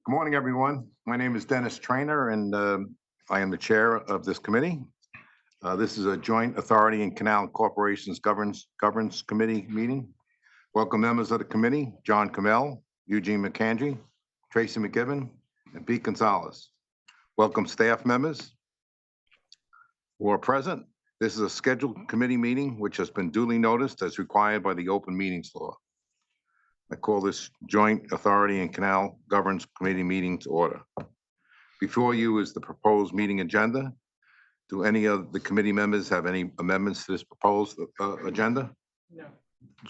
Good morning, everyone. My name is Dennis Trainer, and I am the chair of this committee. This is a joint authority and canal corporations governance committee meeting. Welcome members of the committee, John Kamel, Eugene McAndry, Tracy McGibbon, and Pete Gonzalez. Welcome staff members who are present. This is a scheduled committee meeting which has been duly noticed as required by the open meetings law. I call this joint authority and canal governance committee meeting to order. Before you is the proposed meeting agenda. Do any of the committee members have any amendments to this proposed agenda? No.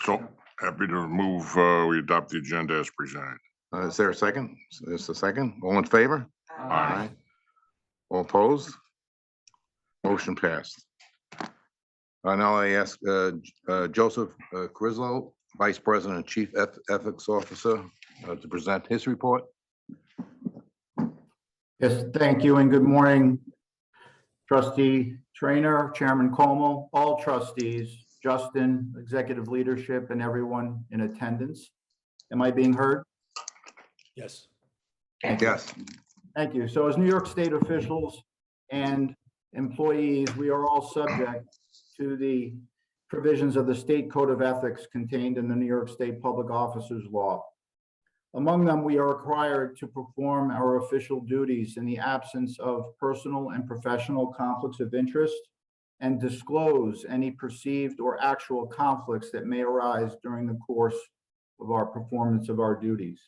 So happy to move, we adopt the agenda as presented. Is there a second? Is a second? All in favor? Aye. All opposed? Motion passed. Now I ask Joseph Crislow, Vice President and Chief Ethics Officer, to present his report. Yes, thank you and good morning, Trustee Trainer, Chairman Como, all trustees, Justin, executive leadership, and everyone in attendance. Am I being heard? Yes. Yes. Thank you. So as New York State officials and employees, we are all subject to the provisions of the State Code of Ethics contained in the New York State Public Officers Law. Among them, we are required to perform our official duties in the absence of personal and professional conflicts of interest and disclose any perceived or actual conflicts that may arise during the course of our performance of our duties.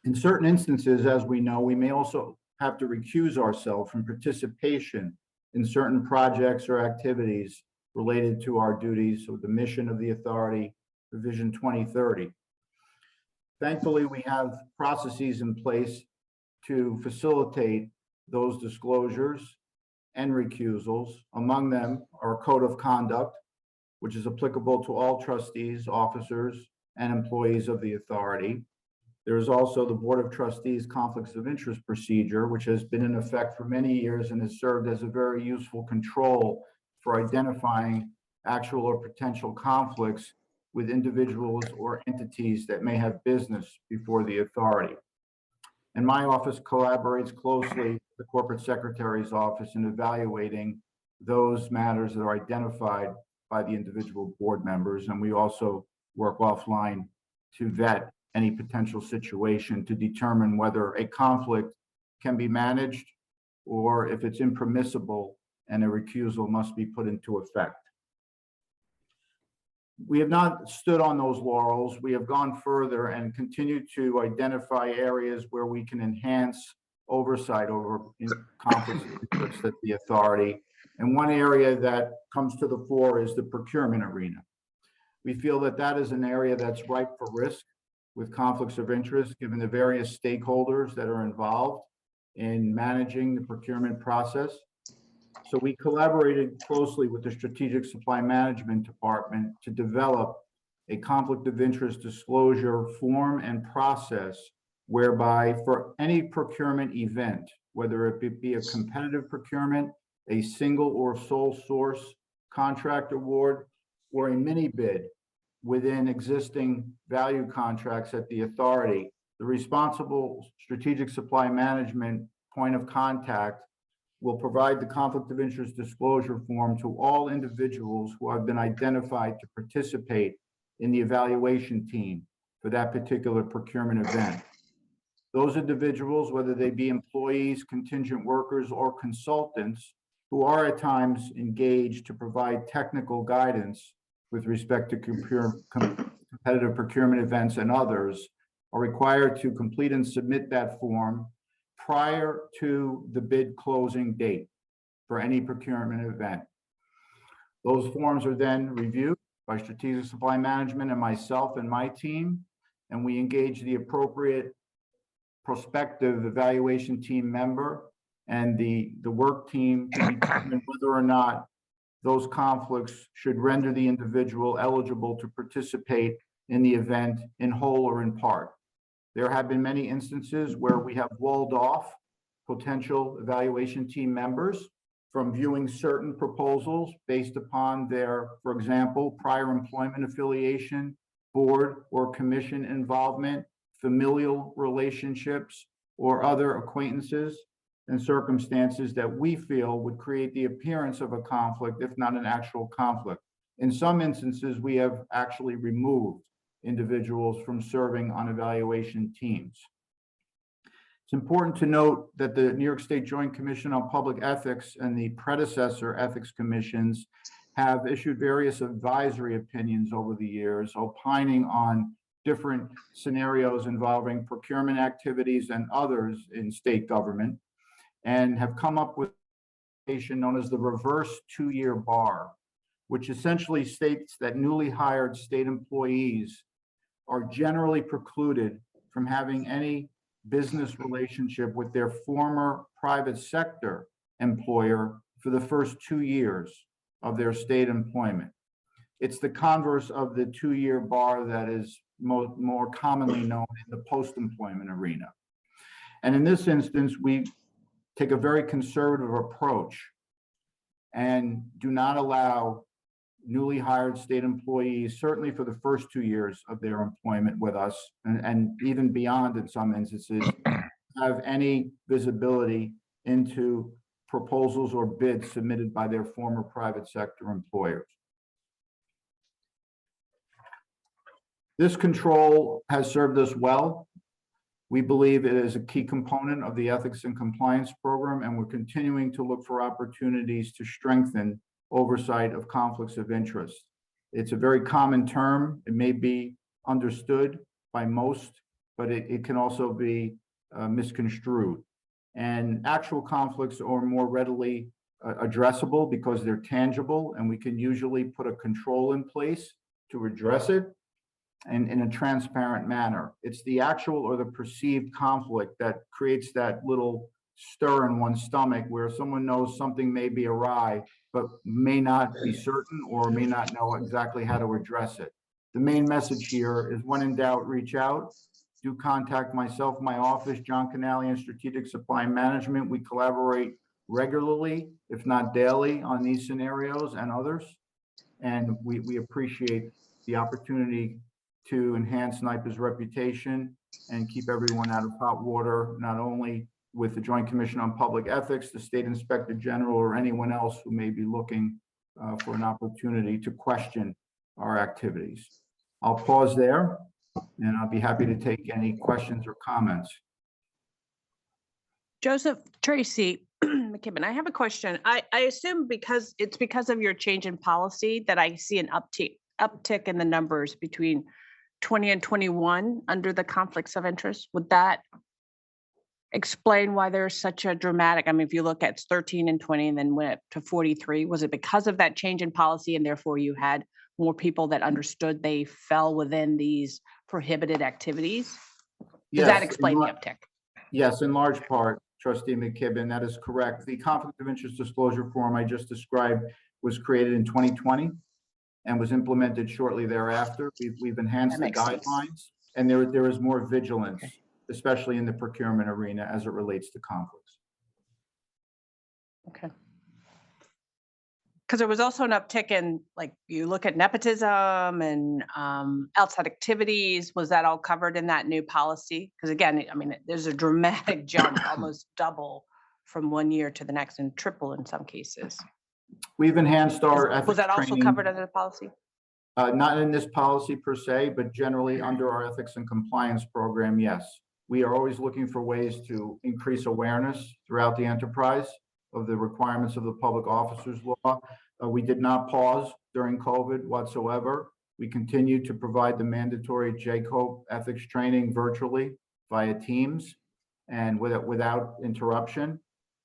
In certain instances, as we know, we may also have to recuse ourselves from participation in certain projects or activities related to our duties or the mission of the authority, Vision 2030. Thankfully, we have processes in place to facilitate those disclosures and recusals. Among them, our code of conduct, which is applicable to all trustees, officers, and employees of the authority. There is also the Board of Trustees Conflicts of Interest procedure, which has been in effect for many years and has served as a very useful control for identifying actual or potential conflicts with individuals or entities that may have business before the authority. And my office collaborates closely with the Corporate Secretary's office in evaluating those matters that are identified by the individual board members. And we also work offline to vet any potential situation to determine whether a conflict can be managed or if it's impermissible and a recusal must be put into effect. We have not stood on those laurels. We have gone further and continue to identify areas where we can enhance oversight over conflicts of interest at the authority. And one area that comes to the fore is the procurement arena. We feel that that is an area that's ripe for risk with conflicts of interest, given the various stakeholders that are involved in managing the procurement process. So we collaborated closely with the Strategic Supply Management Department to develop a conflict of interest disclosure form and process whereby for any procurement event, whether it be a competitive procurement, a single or sole source contract award, or a mini bid within existing value contracts at the authority, the responsible strategic supply management point of contact will provide the conflict of interest disclosure form to all individuals who have been identified to participate in the evaluation team for that particular procurement event. Those individuals, whether they be employees, contingent workers, or consultants, who are at times engaged to provide technical guidance with respect to competitive procurement events and others, are required to complete and submit that form prior to the bid closing date for any procurement event. Those forms are then reviewed by Strategic Supply Management and myself and my team, and we engage the appropriate prospective evaluation team member and the work team to determine whether or not those conflicts should render the individual eligible to participate in the event in whole or in part. There have been many instances where we have walled off potential evaluation team members from viewing certain proposals based upon their, for example, prior employment affiliation, board or commission involvement, familial relationships, or other acquaintances and circumstances that we feel would create the appearance of a conflict, if not an actual conflict. In some instances, we have actually removed individuals from serving on evaluation teams. It's important to note that the New York State Joint Commission on Public Ethics and the predecessor ethics commissions have issued various advisory opinions over the years, opining on different scenarios involving procurement activities and others in state government, and have come up with a notion known as the reverse two-year bar, which essentially states that newly hired state employees are generally precluded from having any business relationship with their former private sector employer for the first 2 years of their state employment. It's the converse of the two-year bar that is more commonly known in the post-employment arena. And in this instance, we take a very conservative approach and do not allow newly hired state employees, certainly for the first 2 years of their employment with us, and even beyond in some instances, have any visibility into proposals or bids submitted by their former private sector employers. This control has served us well. We believe it is a key component of the ethics and compliance program, and we're continuing to look for opportunities to strengthen oversight of conflicts of interest. It's a very common term. It may be understood by most, but it can also be misconstrued. And actual conflicts are more readily addressable because they're tangible, and we can usually put a control in place to address it and in a transparent manner. It's the actual or the perceived conflict that creates that little stir in one's stomach where someone knows something may be awry, but may not be certain or may not know exactly how to address it. The main message here is, when in doubt, reach out. Do contact myself, my office, John Canalian, Strategic Supply Management. We collaborate regularly, if not daily, on these scenarios and others. And we appreciate the opportunity to enhance NYPA's reputation and keep everyone out of hot water, not only with the Joint Commission on Public Ethics, the State Inspector General, or anyone else who may be looking for an opportunity to question our activities. I'll pause there, and I'll be happy to take any questions or comments. Joseph Tracy McKibben, I have a question. I assume because of your change in policy that I see an uptick in the numbers between 20 and 21 under the conflicts of interest. Would that explain why there's such a dramatic, I mean, if you look at 13 and 20 and then went up to 43, was it because of that change in policy and therefore you had more people that understood they fell within these prohibited activities? Does that explain the uptick? Yes, in large part, Trustee McKibben, that is correct. The conflict of interest disclosure form I just described was created in 2020 and was implemented shortly thereafter. We've enhanced the guidelines, and there is more vigilance, especially in the procurement arena as it relates to conflicts. Okay. Because there was also an uptick in, like, you look at nepotism and outside activities. Was that all covered in that new policy? Because again, I mean, there's a dramatic jump, almost double from one year to the next, and triple in some cases. We've enhanced our ethics Was that also training. covered under the policy? Not in this policy per se, but generally under our ethics and compliance program, yes. We are always looking for ways to increase awareness throughout the enterprise of the requirements of the public officers law. We did not pause during COVID whatsoever. We continued to provide the mandatory JCOPE ethics training virtually via Teams and without interruption,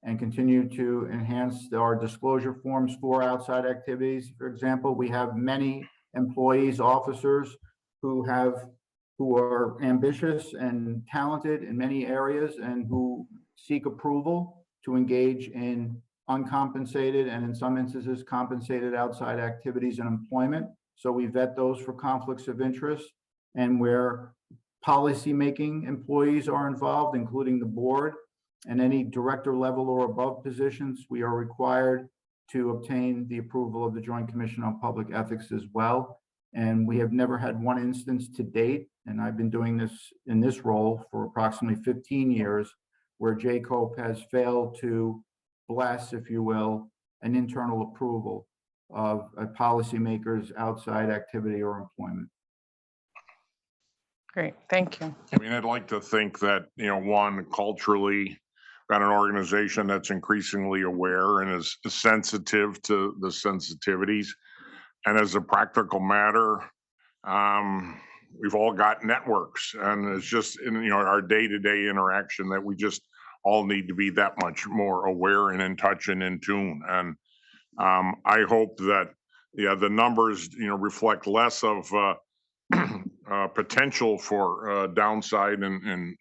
and continue to enhance our disclosure forms for outside activities. For example, we have many employees, officers who are ambitious and talented in many areas and who seek approval to engage in uncompensated and in some instances compensated outside activities and employment. So we vet those for conflicts of interest, and where policymaking employees are involved, including the board and any director level or above positions, we are required to obtain the approval of the Joint Commission on Public Ethics as well. And we have never had one instance to date, and I've been doing this in this role for approximately 15 years, where J-COPE has failed to bless, if you will, an internal approval of a policymaker's outside activity or employment. Great, thank you. I mean, I'd like to think that, one, culturally, got an organization that's increasingly aware and is sensitive to the sensitivities. And as a practical matter, we've all got networks, and it's just in, our day-to-day interaction that we just all need to be that much more aware and in touch and in tune. And I hope that, the numbers, reflect less of potential for downside and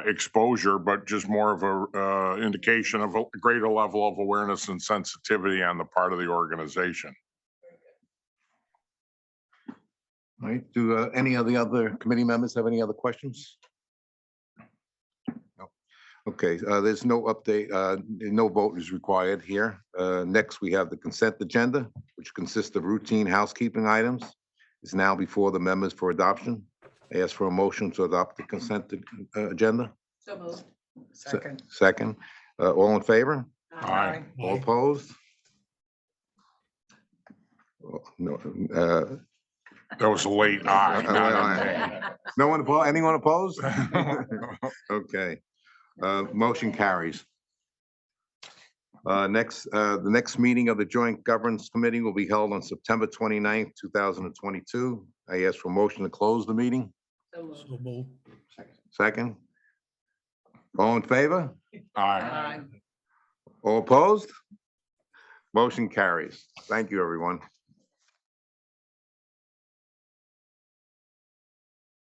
exposure, but just more of a indication of a greater level of awareness and sensitivity on the part of the organization. All right, do any of the other committee members have any other questions? No. Okay, there's no update, no vote is required here. Next, we have the consent agenda, which consists of routine housekeeping items. Is now before the members for adoption. I ask for a motion to adopt the consent agenda. So moved. Second, all in favor? Aye. All opposed? No, That was a late aye. no one opposed? Anyone opposed? Okay, motion carries. Next, the next meeting of the Joint Governance Committee will be held on September 29th, 2022. I ask for a motion to close the meeting. So moved. Second. All in favor? Aye. All opposed? Motion carries. Thank you, everyone.